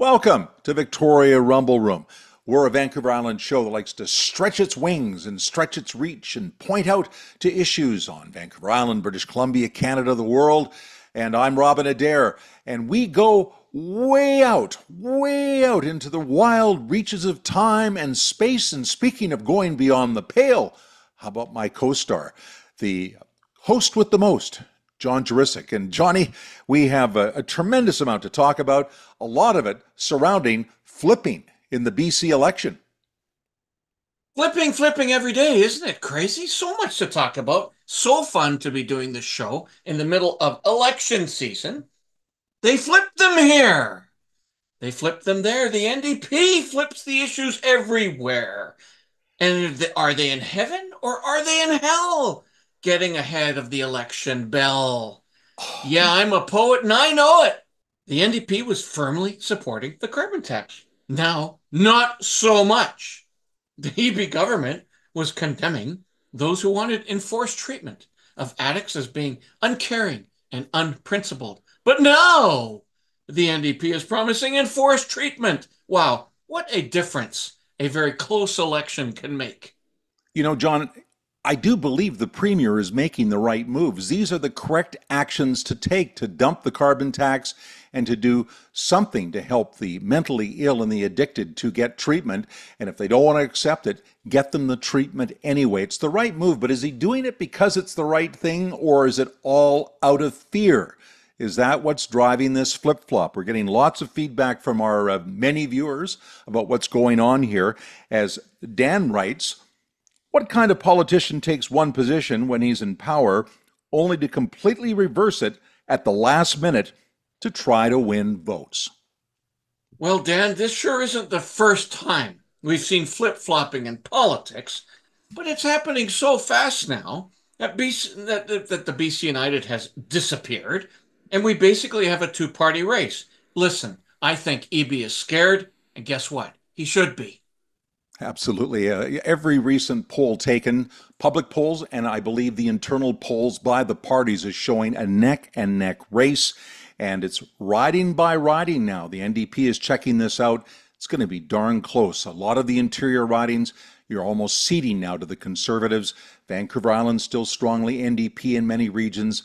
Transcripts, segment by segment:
Welcome to Victoria Rumble Room. We're a Vancouver Island show that likes to stretch its wings and stretch its reach and point out to issues on Vancouver Island, British Columbia, Canada, the world. And I'm Robin Adair, and we go way out into the wild reaches of time and space. And speaking of going beyond the pale, how about my co-star, the host with the most, John Treleaven. And Johnny, we have a tremendous amount to talk about, a lot of it surrounding flipping in the BC election. Flipping every day, isn't it crazy? So much to talk about. So fun to be doing this show in the middle of election season. They flipped them here. They flipped them there. The NDP flips the issues everywhere. And are they in heaven or are they in hell? Getting ahead of the election bell. Yeah, I'm a poet and I know it. The NDP was firmly supporting the carbon tax. Now, not so much. The Eby government was condemning those who wanted enforced treatment of addicts as being uncaring and unprincipled. But now the NDP is promising enforced treatment. Wow, what a difference a very close election can make. You know, John, I do believe the Premier is making the right moves. These are the correct actions to take to dump the carbon tax and to do something to help the mentally ill and the addicted to get treatment. And if they don't want to accept it, get them the treatment anyway. It's the right move, but is he doing it because it's the right thing, or is it all out of fear? Is that what's driving this flip-flop? We're getting lots of feedback from our many viewers about what's going on here. As Dan writes, what kind of politician takes one position when he's in power only to completely reverse it at the last minute to try to win votes? Well, Dan, this sure isn't the first time we've seen flip-flopping in politics, but it's happening so fast now that, that the BC United has disappeared, and we basically have a two-party race. Listen, I think Eby is scared, and guess what? He should be. Absolutely. Every recent poll taken, public polls, and I believe the internal polls by the parties is showing a neck and neck race, and it's riding by riding now. The NDP is checking this out. It's going to be darn close. A lot of the interior ridings, you're almost ceding now to the Conservatives. Vancouver Island still strongly NDP in many regions.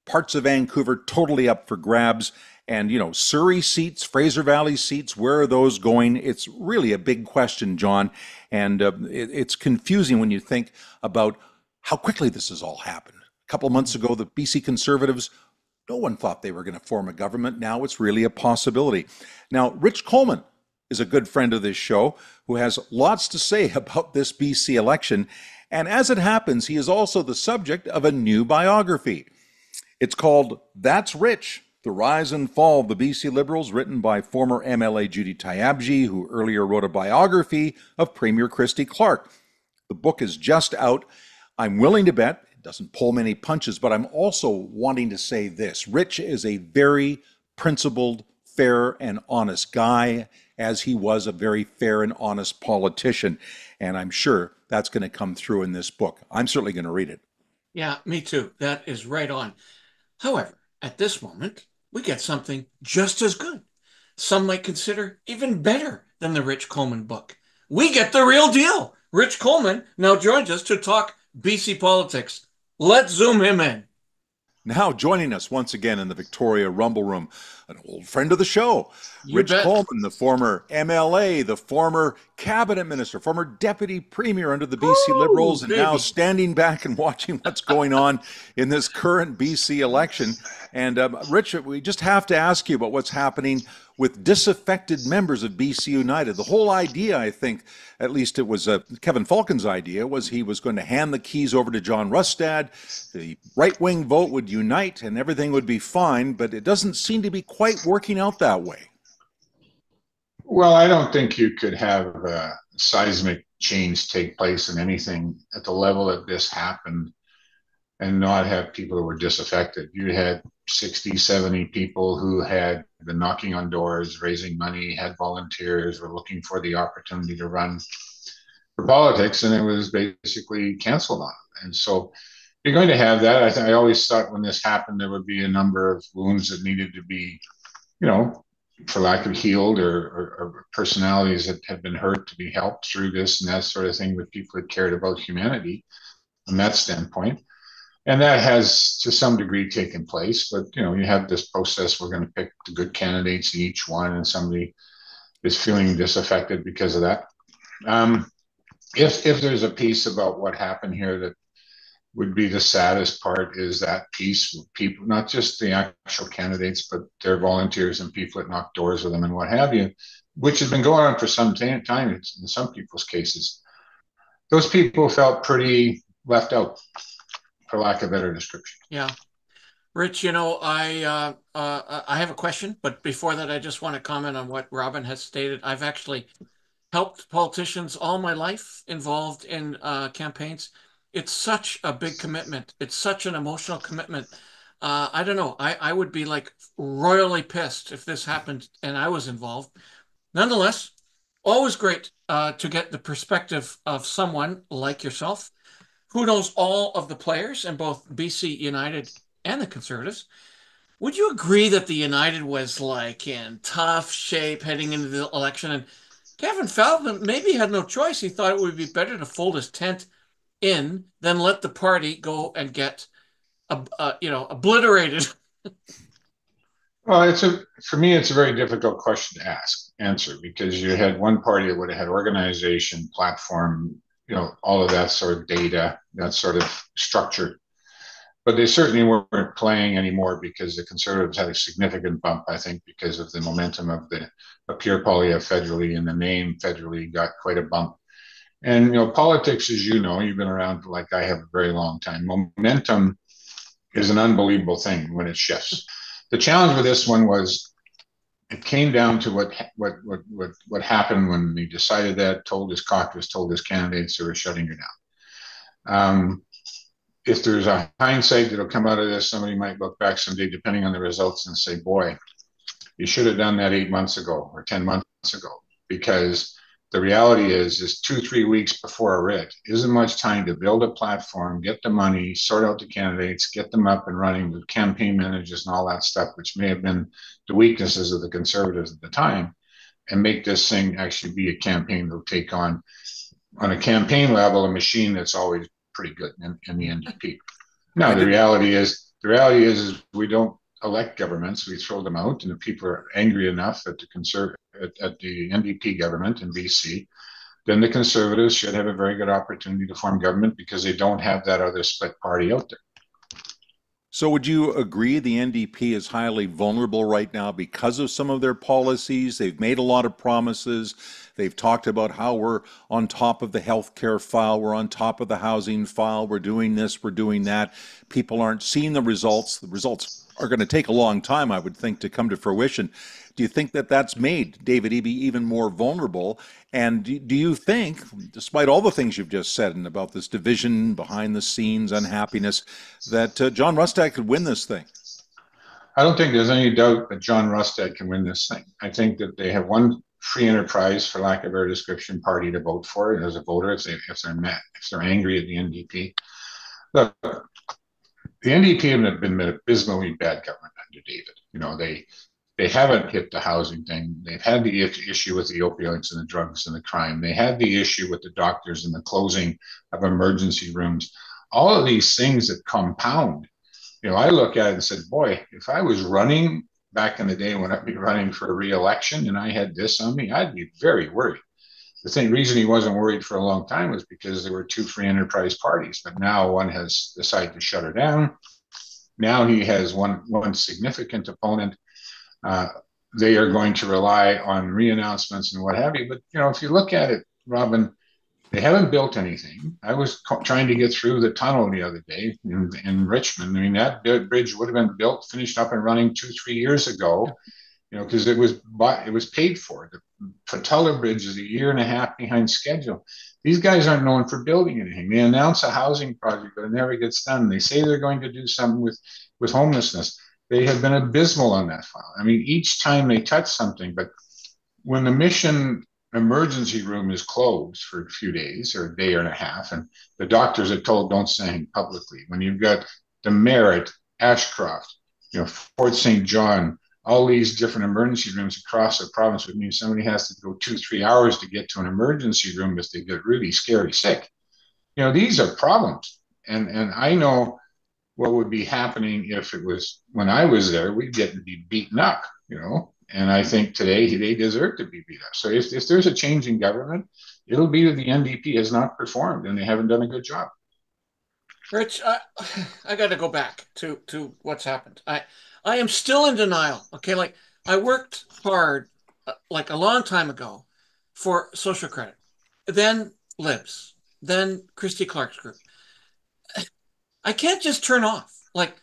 Parts of Vancouver totally up for grabs. And, you know, Surrey seats, Fraser Valley seats, where are those going? It's really a big question, John. And it's confusing when you think about how quickly this has all happened. A couple of months ago, the BC Conservatives, no one thought they were going to form a government. Now it's really a possibility. Now, Rich Coleman is a good friend of this show who has lots to say about this BC election. And as it happens, he is also the subject of a new biography. It's called That's Rich: The Rise and Fall of the BC Liberals, written by former MLA Judy Tyabji, who earlier wrote a biography of Premier Christy Clark. The book is just out. I'm willing to bet it doesn't pull many punches, but I'm also wanting to say this. Rich is a very principled, fair, and honest guy, as he was a very fair and honest politician. And I'm sure that's going to come through in this book. I'm certainly going to read it. Yeah, me too. That is right on. However, at this moment, we get something just as good. Some might consider even better than the Rich Coleman book. We get the real deal. Rich Coleman now joins us to talk BC politics. Let's zoom him in. Now joining us once again in the Victoria Rumble Room, an old friend of the show, You Rich bet. Coleman, the former MLA, the former cabinet minister, former deputy premier under the BC Liberals, and baby. now standing back and watching what's going on in this current BC election. And Rich, we just have to ask you about what's happening with disaffected members of BC United. The whole idea, I think, at least it was Kevin Falcon's idea, was he was going to hand the keys over to John Rustad. The right-wing vote would unite and everything would be fine, but it doesn't seem to be quite working out that way. Well, I don't think you could have a seismic change take place in anything at the level that this happened and not have people who were disaffected. You had 60, 70 people who had been knocking on doors, raising money, had volunteers, were looking for the opportunity to run for politics, and it was basically canceled on them. And so you're going to have that. I always thought when this happened, there would be a number of wounds that needed to be, for lack of healed or personalities that have been hurt to be helped through this and that sort of thing with people that cared about humanity from that standpoint. And that has to some degree taken place, but you have this process. We're going to pick the good candidates in each one, and somebody is feeling disaffected because of that. If there's a piece about what happened here that would be the saddest part, is that piece with people, not just the actual candidates, but their volunteers and people that knock doors with them and what have you, which has been going on for some time in some people's cases. Those people felt pretty left out, for lack of a better description. Yeah. Rich, I have a question, but before that, I just want to comment on what Robin has stated. I've actually helped politicians all my life involved in campaigns. It's such a big commitment. It's such an emotional commitment. I don't know. I would be like royally pissed if this happened and I was involved. Nonetheless, always great to get the perspective of someone like yourself who knows all of the players in both BC United and the Conservatives. Would you agree that the United was like in tough shape heading into the election? And Kevin Feldman maybe had no choice. He thought it would be better to fold his tent in than let the party go and get, obliterated. Well, for me, it's a very difficult question to answer, because you had one party that would have had organization, platform, all of that sort of data, that sort of structure. But they certainly weren't playing anymore, because the Conservatives had a significant bump, I think, because of the momentum of the Pierre Poilievre federally, and the name federally got quite a bump. And, politics, as you know, you've been around like I have a very long time. Momentum is an unbelievable thing when it shifts. The challenge with this one was it came down to what happened when he decided that, told his caucus, told his candidates they were shutting her down. If there's a hindsight that'll come out of this, somebody might look back someday, depending on the results, and say, boy, you should have done that 8 months ago or 10 months ago, because the reality is 2-3 weeks before a writ isn't much time to build a platform, get the money, sort out the candidates, get them up and running with campaign managers and all that stuff, which may have been the weaknesses of the Conservatives at the time, and make this thing actually be a campaign that'll take on a campaign level, a machine that's always pretty good in the NDP. Now, the reality is we don't elect governments, we throw them out, and if people are angry enough at the NDP government in BC, then the Conservatives should have a very good opportunity to form government, because they don't have that other split party out there. So would you agree the NDP is highly vulnerable right now because of some of their policies? They've made a lot of promises. They've talked about how we're on top of the healthcare file, we're on top of the housing file, we're doing this, we're doing that. People aren't seeing the results. The results are going to take a long time, I would think, to come to fruition. Do you think that that's made David Eby even more vulnerable? And do you think, despite all the things you've just said and about this division, behind the scenes, unhappiness, that John Rustad could win this thing? I don't think there's any doubt that John Rustad can win this thing. I think that they have one free enterprise, for lack of a better description, party to vote for as a voter if they're angry at the NDP. Look, the NDP have been an abysmally bad government under David. They haven't hit the housing thing. They've had the issue with the opioids and the drugs and the crime. They had the issue with the doctors and the closing of emergency rooms. All of these things that compound. I look at it and said, boy, if I was running back in the day when I'd be running for a re-election and I had this on me, I'd be very worried. The reason he wasn't worried for a long time was because there were two free enterprise parties, but now one has decided to shut her down. Now he has one significant opponent. They are going to rely on re-announcements and what have you. But, if you look at it, Robin, they haven't built anything. I was trying to get through the tunnel the other day in Richmond. I mean, that bridge would have been built, finished up and running 2-3 years ago, because it was paid for. The Fatula Bridge is 1.5 years behind schedule. These guys aren't known for building anything. They announce a housing project, but it never gets done. They say they're going to do something with homelessness. They have been abysmal on that file. I mean, each time they touch something, but when the Mission emergency room is closed for a few days or a day and a half, and the doctors are told don't say anything publicly, when you've got the Merritt, Ashcroft, Fort St. John, all these different emergency rooms across the province would mean somebody has to go 2-3 hours to get to an emergency room if they get really scary sick. These are problems. And I know what would be happening if it was when I was there, we'd get to be beaten up, And I think today they deserve to be beat up. So if there's a change in government, it'll be that the NDP has not performed and they haven't done a good job. Rich, I got to go back to what's happened. I am still in denial. Okay, like I worked hard, like a long time ago, for social credit, then Libs, then Christy Clark's group. I can't just turn off. Like,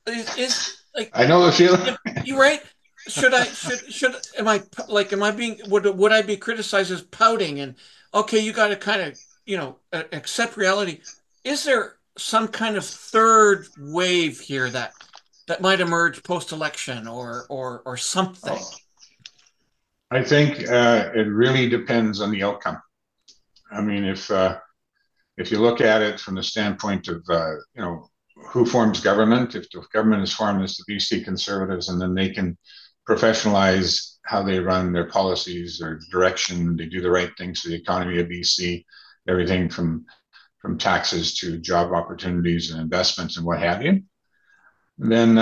is like I know the feeling. you right? Should am I being would I be criticized as pouting and okay, you got to kind of accept reality? Is there some kind of third wave here that might emerge post-election or something? I think it really depends on the outcome. I mean, if you look at it from the standpoint of who forms government, if the government is formed as the BC Conservatives, and then they can professionalize how they run their policies, their direction, they do the right things for the economy of BC, everything from taxes to job opportunities and investments and what have you, then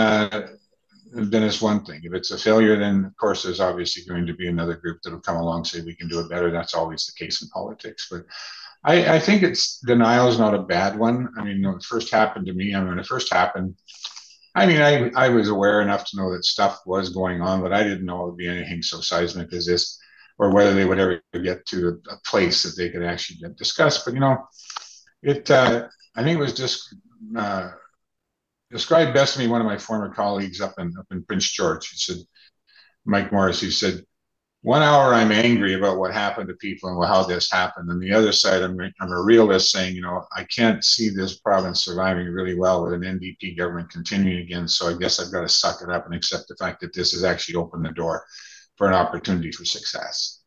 it's one thing. If it's a failure, then of course there's obviously going to be another group that'll come along and say we can do it better. That's always the case in politics. But I think denial is not a bad one. I mean, when it first happened to me, when it first happened, I was aware enough to know that stuff was going on, but I didn't know it would be anything so seismic as this, or whether they would ever get to a place that they could actually discuss. But I think it was just described best to me one of my former colleagues up in Prince George. He said, Mike Morris, he said, 1 hour I'm angry about what happened to people and how this happened. And the other side, I'm a realist saying, I can't see this province surviving really well with an NDP government continuing again. So I guess I've got to suck it up and accept the fact that this has actually opened the door for an opportunity for success.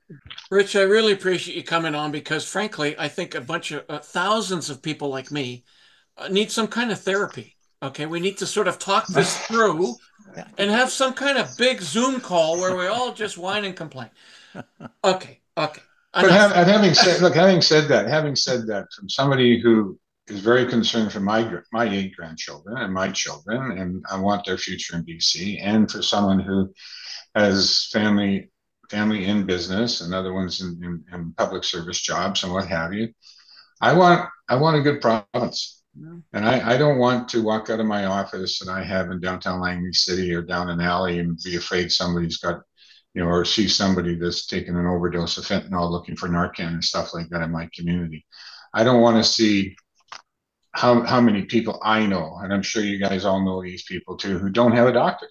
Rich, I really appreciate you coming on because frankly, I think a bunch of thousands of people like me need some kind of therapy. Okay, we need to sort of talk this through and have some kind of big Zoom call where we all just whine and complain. Okay. But having said that, from somebody who is very concerned for my 8 grandchildren and my children, and I want their future in BC, and for someone who has family in business and other ones in public service jobs and what have you, I want a good province. And I don't want to walk out of my office that I have in downtown Langley City or down an alley and be afraid somebody's got, or see somebody that's taken an overdose of fentanyl looking for Narcan and stuff like that in my community. I don't want to see how many people I know, and I'm sure you guys all know these people too, who don't have a doctor.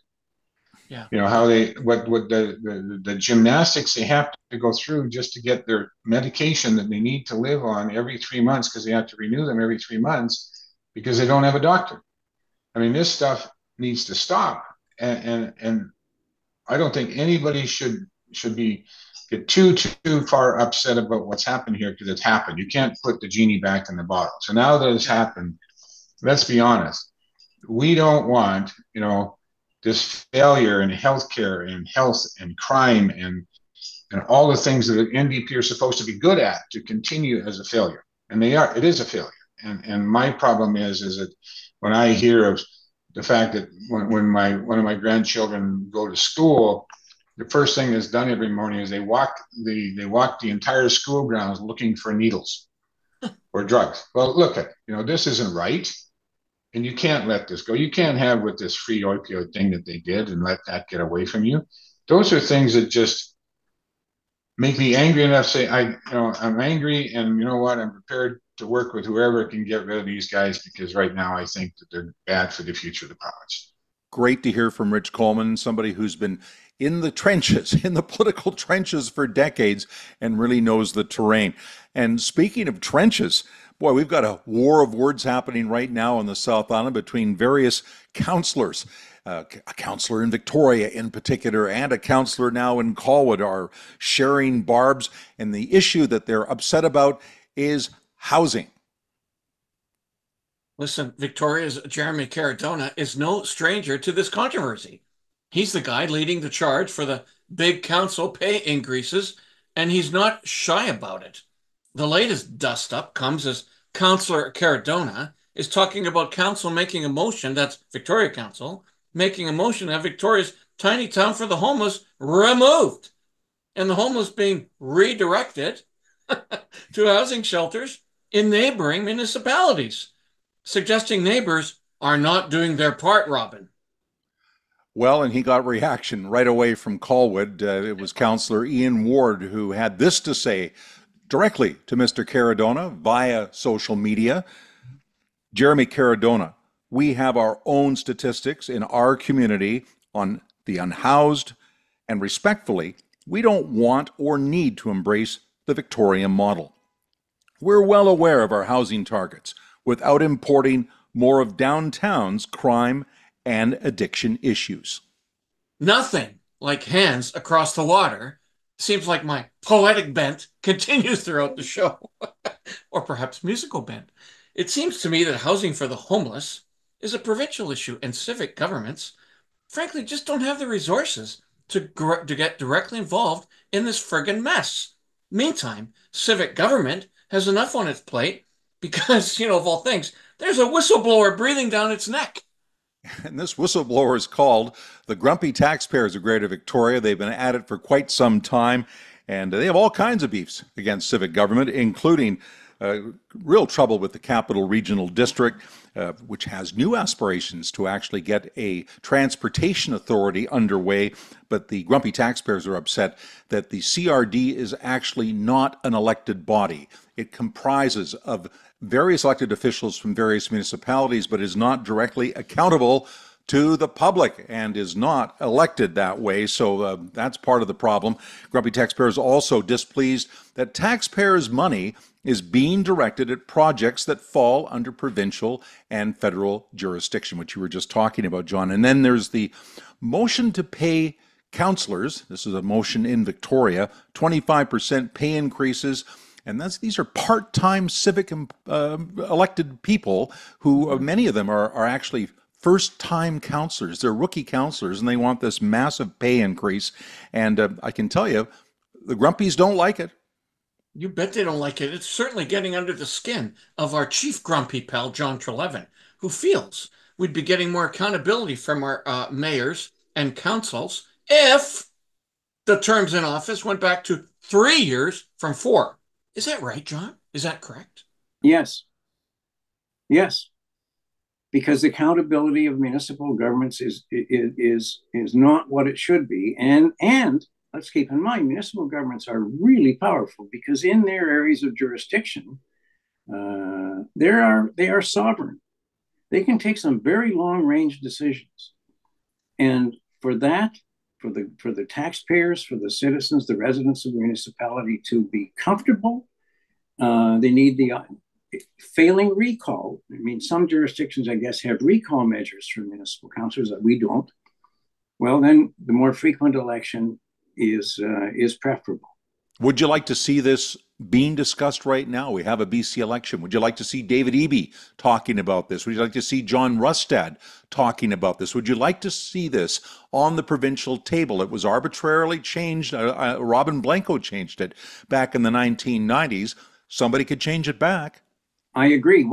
Yeah. How what the gymnastics they have to go through just to get their medication that they need to live on every 3 months because they have to renew them every 3 months because they don't have a doctor. I mean, this stuff needs to stop. And I don't think anybody should get too far upset about what's happened here because it's happened. You can't put the genie back in the bottle. So now that it's happened, let's be honest. We don't want, this failure in healthcare and health and crime and all the things that the NDP are supposed to be good at to continue as a failure. And it is a failure. And my problem is that when I hear of the fact that when one of my grandchildren go to school, the first thing that's done every morning is they walk the entire school grounds looking for needles or drugs. Well, look at this isn't right. And you can't let this go. You can't have with this free opioid thing that they did and let that get away from you. Those are things that just make me angry enough to say, I'm angry, and you know what? I'm prepared to work with whoever can get rid of these guys because right now I think that they're bad for the future of the province. Great to hear from Rich Coleman, somebody who's been in the trenches, in the political trenches for decades and really knows the terrain. And speaking of trenches, boy, we've got a war of words happening right now on the South Island between various councillors. A councillor in Victoria in particular and a councillor now in Colwood are sharing barbs. And the issue that they're upset about is housing. Listen, Victoria's Jeremy Caradona is no stranger to this controversy. He's the guy leading the charge for the big council pay increases, and he's not shy about it. The latest dust up comes as Councillor Cardona is talking about council making a motion, that's Victoria Council, making a motion to have Victoria's tiny town for the homeless removed, and the homeless being redirected to housing shelters in neighboring municipalities, suggesting neighbors are not doing their part, Robin. Well, and he got reaction right away from Colwood. It was Councillor Ian Ward who had this to say directly to Mr. Cardona via social media. Jeremy Cardona, we have our own statistics in our community on the unhoused, and respectfully, we don't want or need to embrace the Victorian model. We're well aware of our housing targets without importing more of downtown's crime and addiction issues. Nothing like hands across the water. Seems like my poetic bent continues throughout the show, or perhaps musical bent. It seems to me that housing for the homeless is a provincial issue, and civic governments, frankly, just don't have the resources to get directly involved in this friggin' mess. Meantime, civic government has enough on its plate because, of all things, there's a whistleblower breathing down its neck. And this whistleblower is called the Grumpy Taxpayers of Greater Victoria. They've been at it for quite some time, and they have all kinds of beefs against civic government, including real trouble with the Capital Regional District, which has new aspirations to actually get a transportation authority underway. But the Grumpy Taxpayers are upset that the CRD is actually not an elected body. It comprises of various elected officials from various municipalities, but is not directly accountable to the public and is not elected that way. So that's part of the problem. Grumpy Taxpayers also displeased that taxpayers' money is being directed at projects that fall under provincial and federal jurisdiction, which you were just talking about, John. And then there's the motion to pay councillors. This is a motion in Victoria, 25% pay increases. And these are part-time civic elected people who, many of them are actually first-time councillors. They're rookie councillors, and they want this massive pay increase. And I can tell you, the Grumpies don't like it. You bet they don't like it. It's certainly getting under the skin of our chief grumpy pal, John Treleaven, who feels we'd be getting more accountability from our mayors and councils if the terms in office went back to 3 years from 4. Is that right, John? Is that correct? Yes. Yes. Because accountability of municipal governments is not what it should be. And let's keep in mind, municipal governments are really powerful because in their areas of jurisdiction, they are sovereign. They can take some very long-range decisions. And for that, for the taxpayers, for the citizens, the residents of the municipality to be comfortable, they need the failing recall. I mean, some jurisdictions, I guess, have recall measures for municipal councillors that we don't. Well, then the more frequent election is preferable. Would you like to see this being discussed right now? We have a BC election. Would you like to see David Eby talking about this? Would you like to see John Rustad talking about this? Would you like to see this on the provincial table? It was arbitrarily changed. Robin Blanco changed it back in the 1990s. Somebody could change it back. I agree.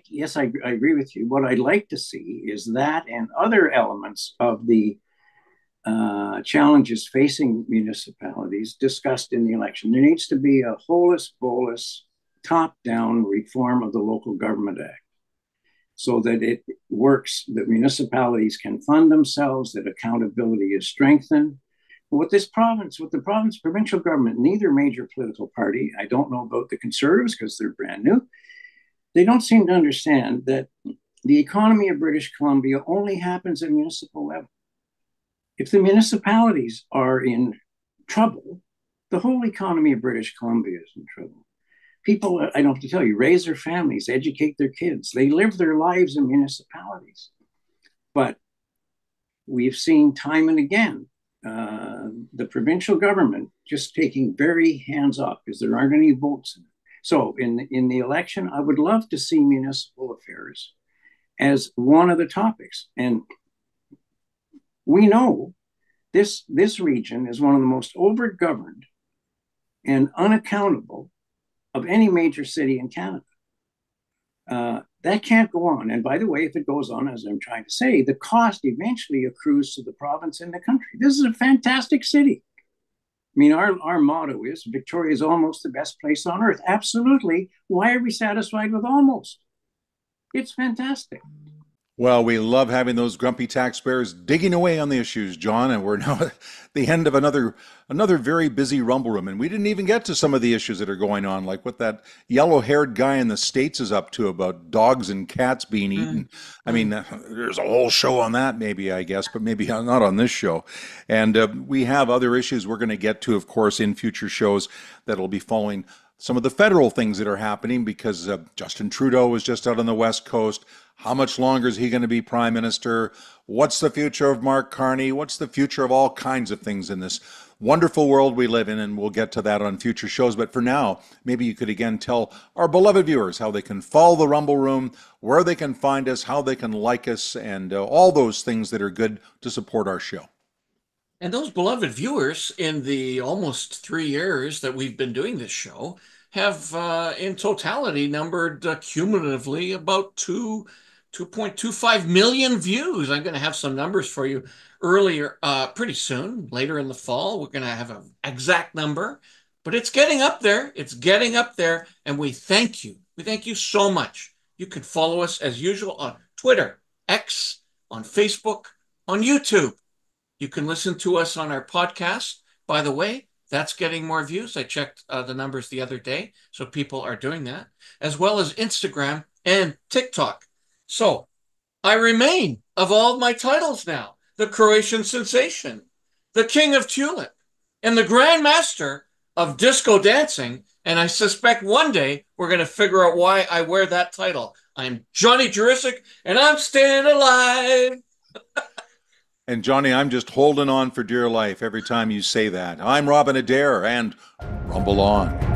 Yes, I agree with you. What I'd like to see is that and other elements of the challenges facing municipalities discussed in the election. There needs to be a holus bolus, top-down reform of the Local Government Act so that it works, that municipalities can fund themselves, that accountability is strengthened. With the provincial government, neither major political party, I don't know about the Conservatives because they're brand new, they don't seem to understand that the economy of British Columbia only happens at municipal level. If the municipalities are in trouble, the whole economy of British Columbia is in trouble. People, I don't have to tell you, raise their families, educate their kids. They live their lives in municipalities. But we've seen time and again the provincial government just taking very hands off because there aren't any votes in it. So in the election, I would love to see municipal affairs as one of the topics. And We know this region is one of the most overgoverned and unaccountable of any major city in Canada. That can't go on. And by the way, if it goes on, as I'm trying to say, the cost eventually accrues to the province and the country. This is a fantastic city. I mean, our motto is Victoria is almost the best place on earth. Absolutely. Why are we satisfied with almost? It's fantastic. Well, we love having those grumpy taxpayers digging away on the issues, John, and we're now at the end of another very busy Rumble Room, and we didn't even get to some of the issues that are going on, like what that yellow-haired guy in the States is up to about dogs and cats being eaten. I mean, there's a whole show on that, maybe, I guess, but maybe not on this show. And we have other issues we're going to get to, of course, in future shows that'll be following some of the federal things that are happening, because Justin Trudeau was just out on the West Coast. How much longer is he going to be prime minister? What's the future of Mark Carney? What's the future of all kinds of things in this wonderful world we live in? And we'll get to that on future shows. But for now, maybe you could again tell our beloved viewers how they can follow the Rumble Room, where they can find us, how they can like us, and all those things that are good to support our show. And those beloved viewers, in the almost 3 years that we've been doing this show, have in totality numbered cumulatively about 2.25 million views. I'm going to have some numbers for you earlier, pretty soon, later in the fall. We're going to have an exact number, but it's getting up there. It's getting up there, and we thank you. We thank you so much. You can follow us as usual on Twitter, X, on Facebook, on YouTube. You can listen to us on our podcast. By the way, that's getting more views. I checked the numbers the other day, so people are doing that, as well as Instagram and TikTok. So I remain, of all my titles now, the Croatian sensation, the King of Tulip, and the Grand Master of disco dancing. And I suspect one day we're going to figure out why I wear that title. I'm Johnny Jurisic, and I'm staying alive. And Johnny, I'm just holding on for dear life every time you say that. I'm Robin Adair, and rumble on.